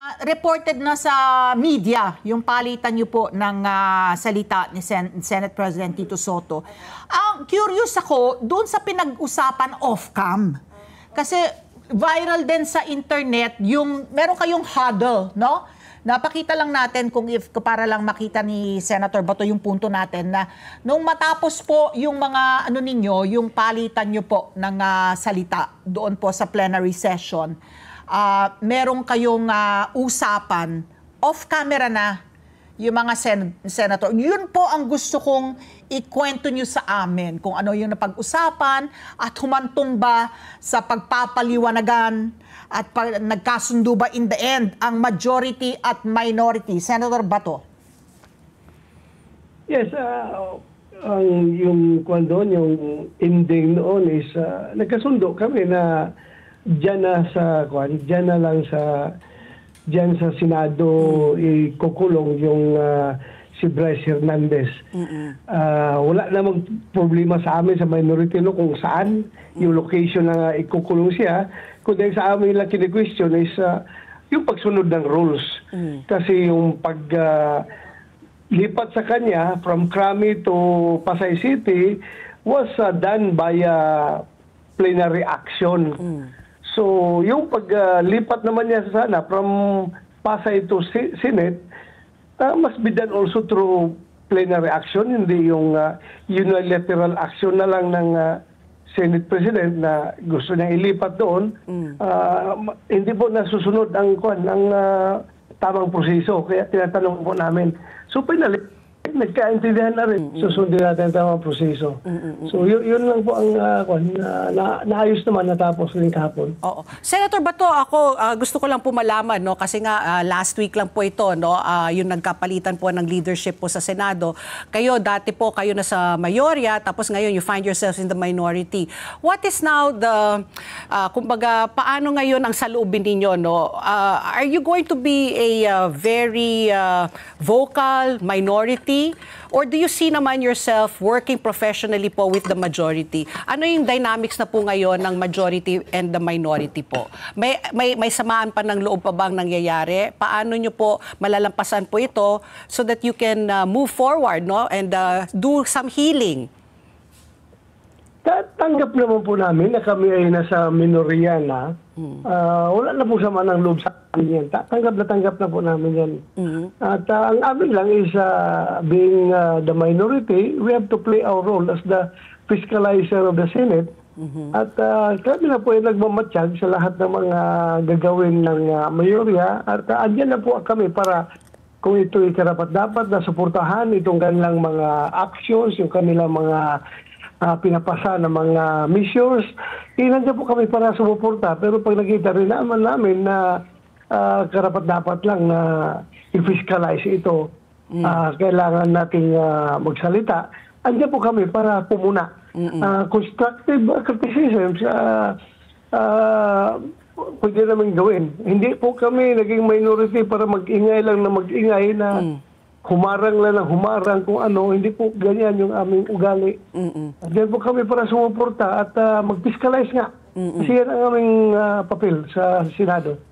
Reported na sa media yung palitan niyo po ng salita ni Senate President Tito Soto. Curious ako doon sa pinag-usapan off-cam. Kasi viral din sa internet yung meron kayong huddle, no? Napakita lang natin para lang makita ni Senator Bato yung punto natin na nung matapos po yung mga yung palitan niyo po ng salita doon po sa plenary session. Meron kayong usapan, off-camera na, yung mga senator. Yun po ang gusto kong ikwento nyo sa amin, kung ano yung napag-usapan at humantong ba sa pagpapaliwanagan at nagkasundo ba in the end ang majority at minority. Senator Bato. Yes, yung ending noon is nagkasundo kami na diyan sa Senado ikukulong yung si Bryce Hernandez. Wala namang problema sa amin sa minority no kung saan yung location na ikukulong siya. Kundi sa amin lang kini-question is yung pagsunod ng rules. Kasi yung lipat sa kanya from Krami to Pasay City was done by plenary action. So, yung paglipat naman niya sana from Pasay to Senate, must be done also through plenary action, hindi yung unilateral action na lang ng Senate President na gusto niya ilipat doon. Hindi po nasusunod ang tamang proseso. Kaya tinatanong po namin. So, nagkaintindihan na rin. Susundin natin ang tamang proseso. So, yun lang po ang naayos naman natapos rin kahapon. Oo. Senator Bato, ako gusto ko lang po malaman, no, kasi nga last week lang po ito, no, yung nagkapalitan po ng leadership po sa Senado. Kayo na sa mayorya, tapos ngayon you find yourselves in the minority. What is now the, kumbaga, paano ngayon ang saloobin ninyo, no? Are you going to be a very vocal minority? Or do you see naman yourself working professionally po with the majority? Ano yung dynamics na po ngayon ng majority and the minority po? May samaan pa ng loob pa bang nangyayari? Paano nyo po malalampasan po ito so that you can move forward, no, and do some healing? Tanggap naman po namin na kami ay nasa minorya na. Wala na po sama ng loob sa amin yan. Tanggap na po namin yan. At ang amin lang is being the minority, we have to play our role as the fiscalizer of the Senate. At kami na po ay nagmamatsyag sa lahat ng mga gagawin ng mayorya. At andyan na po kami para kung ito ay karapat-dapat na suportahan itong kanilang mga actions, yung kanilang mga pinapasa ng mga measures, nandiyan po kami para sumuporta. Pero pag nakita rin naman namin na karapat-dapat lang na i-fiscalize ito, kailangan nating magsalita, andyan po kami para pumuna. Constructive criticisms, pwede namin gawin. Hindi po kami naging minority para mag-ingay lang na mag-ingay na humarang lang ng humarang kung ano, hindi po ganyan yung aming ugali. Diyan po kami para sumuporta at mag-fiscalize nga. Kasi yan ang aming papel sa Senado.